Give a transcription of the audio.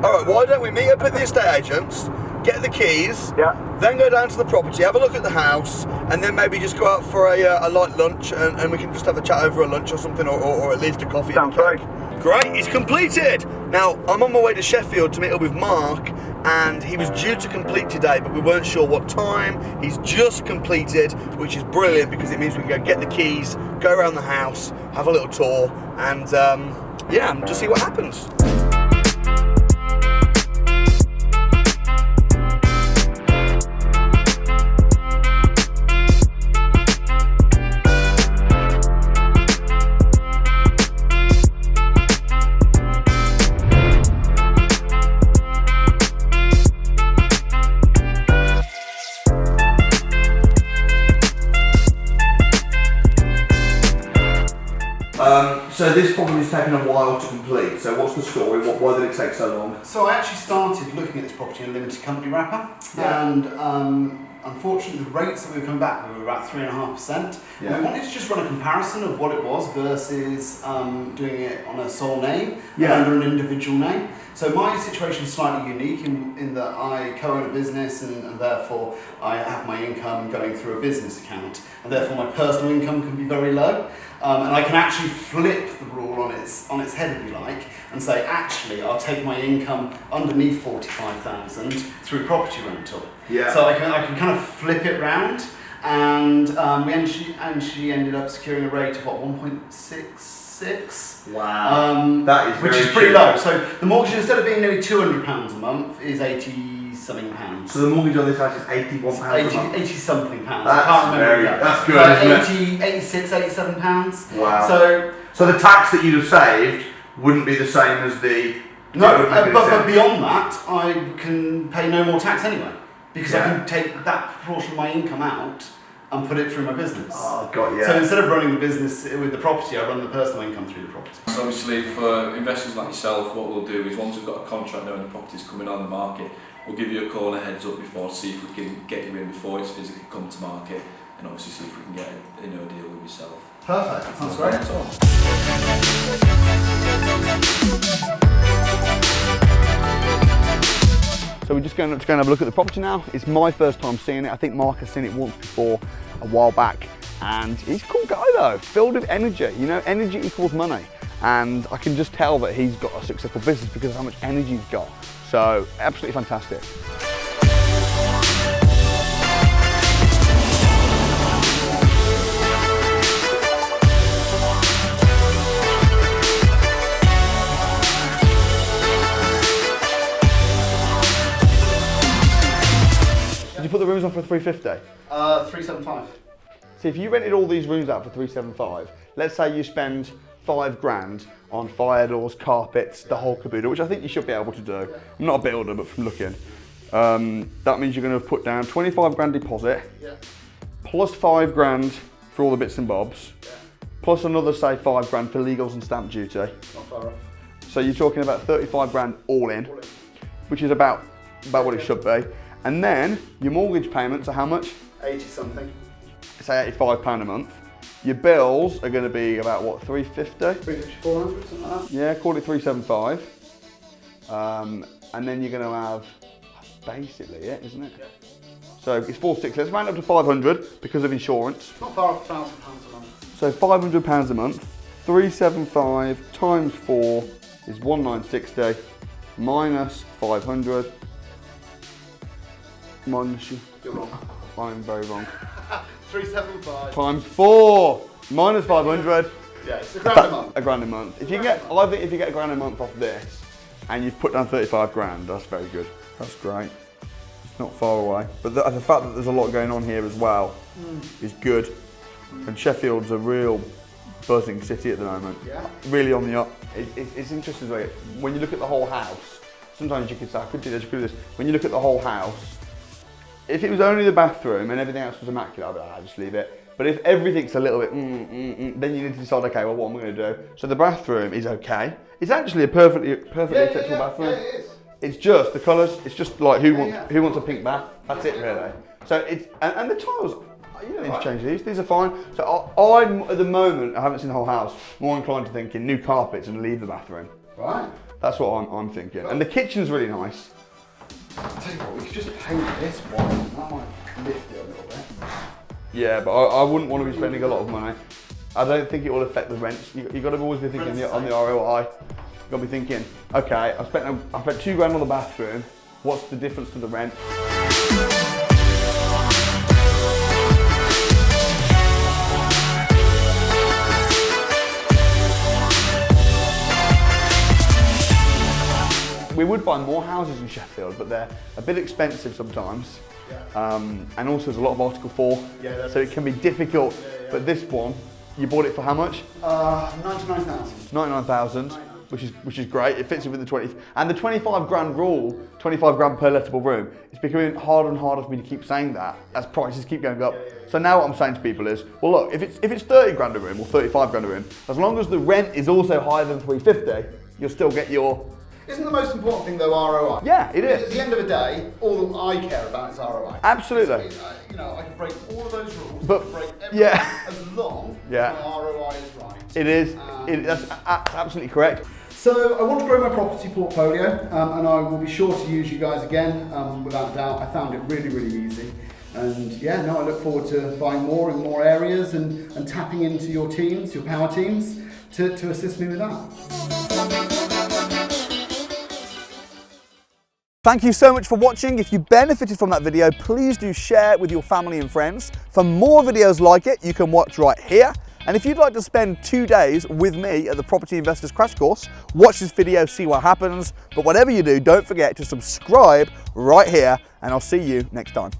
All right, why don't we meet up at the estate agents, get the keys, then go down to the property, have a look at the house, and then maybe just go out for a light lunch, and we can just have a chat over a lunch or something, or at least a coffee. Sounds great. Great, it's completed. Now, I'm on my way to Sheffield to meet up with Mark, and he was due to complete today, but we weren't sure what time. He's just completed, which is brilliant because it means we can go get the keys, go around the house, have a little tour, and just see what happens. So this property's taken a while to complete. So what's the story? Why did it take so long? So I actually started looking at this property in a limited company wrapper, and unfortunately the rates that we were coming back with were about 3.5%. And we wanted to just run a comparison of what it was versus doing it on a sole name under an individual name. So my situation is slightly unique in that I co-own a business, and therefore I have my income going through a business account, and therefore my personal income can be very low. And I can actually flip the rule on its head, if you like, and say, actually, I'll take my income underneath 45,000 through property rental. Yeah. So I can kind of flip it round, and we actually ended up securing a rate of 1.66. Wow. That is which is pretty low. So the mortgage, instead of being nearly £200 a month, is £80-something pounds. So the mortgage on this house is £81 a month? 80-something pounds. That's, I can't remember. That's good, isn't it? 86, £87. Wow. So the tax that you'd have saved wouldn't be the same as the... No, but beyond that, I can pay no more tax anyway. Because I can take that proportion of my income out and put it through my business. Oh, got you. So instead of running the business with the property, I run the personal income through the property. So obviously for investors like yourself, what we'll do is once we've got a contract knowing the property's coming on the market, we'll give you a call and a heads up before to see if we can get you in before it's physically come to market, and obviously see if we can get a deal with yourself. Perfect, that sounds great. So we're just going to have a look at the property now. It's my first time seeing it. I think Mark has seen it once before, a while back, and he's a cool guy though, filled with energy. You know, energy equals money, and I can just tell that he's got a successful business because of how much energy he's got. So absolutely fantastic. Did you put the rooms on for 350? 375. See, if you rented all these rooms out for 375, let's say you spend £5,000 on fire doors, carpets, the whole caboodle, which I think you should be able to do. I'm not a builder, but from looking, that means you're going to put down 25 grand deposit, plus 5 grand for all the bits and bobs, plus another, say, 5 grand for legals and stamp duty. Not far off. So you're talking about 35 grand all in, which is about what it should be. And then your mortgage payments are how much? 80 something. Say £85 a month. Your bills are going to be about what, 350? 350, 400, something like that. Yeah, call it 375. And then you're going to have basically it, isn't it? Yeah. So it's 460. Let's round up to 500 because of insurance. Not far off £1,000 a month. So £500 a month. 375 times 4 is 1960 minus 500. Minus you. You're wrong. I'm very wrong. 375 times 4 minus 500. Yeah, it's £1,000 a month. £1,000 a month. If you get, I think if you get £1,000 a month off this, and you've put down 35 grand, that's very good. That's great. It's not far away. But the fact that there's a lot going on here as well is good. And Sheffield's a real buzzing city at the moment. Yeah. Really on the up. It's interesting when you look at the whole house. Sometimes you could say, I could do this, I could do this. When you look at the whole house, if it was only the bathroom and everything else was immaculate, I'd be like, I'll just leave it. But if everything's a little bit, then you need to decide, okay, well, what am I going to do? So the bathroom is okay. It's actually a perfectly acceptable bathroom. Yeah, it is. It's just the colours. It's just like who wants a pink bath. That's it, really. So it's and the tiles. You don't need to change these. These are fine. So I'm at the moment, I haven't seen the whole house. More inclined to thinking new carpets and leave the bathroom. Right. That's what I'm thinking. And the kitchen's really nice. I'll tell you what, we could just paint this one. That might lift it a little bit. Yeah, but I wouldn't want to be spending a lot of money. I don't think it will affect the rents. You got to always be thinking on the ROI. You got to be thinking, okay, I spent £2 grand on the bathroom. What's the difference to the rent? We would buy more houses in Sheffield, but they're a bit expensive sometimes. Yeah. And also there's a lot of Article 4, so it can be difficult. Yeah. But this one, you bought it for how much? 99,000. 99,000, which is great. It fits within the 20, and the 25 grand rule, 25 grand per lettable room. It's becoming harder and harder for me to keep saying that as prices keep going up. So now what I'm saying to people is, well look, if it's 30 grand a room or 35 grand a room, as long as the rent is also higher than 350, you'll still get your. Isn't the most important thing though ROI? Yeah, it is. At the end of the day, all I care about is ROI. Absolutely. You know, I can break all of those rules, but I can break everything as long as my ROI is right. It is. That's absolutely correct. So I want to grow my property portfolio, and I will be sure to use you guys again, without a doubt. I found it really, really easy. And yeah, no, I look forward to buying more in more areas and tapping into your teams, your power teams, to assist me with that. Thank you so much for watching. If you benefited from that video, please do share it with your family and friends. For more videos like it, you can watch right here. And if you'd like to spend 2 days with me at the Property Investors Crash Course, watch this video, see what happens. But whatever you do, don't forget to subscribe right here, and I'll see you next time.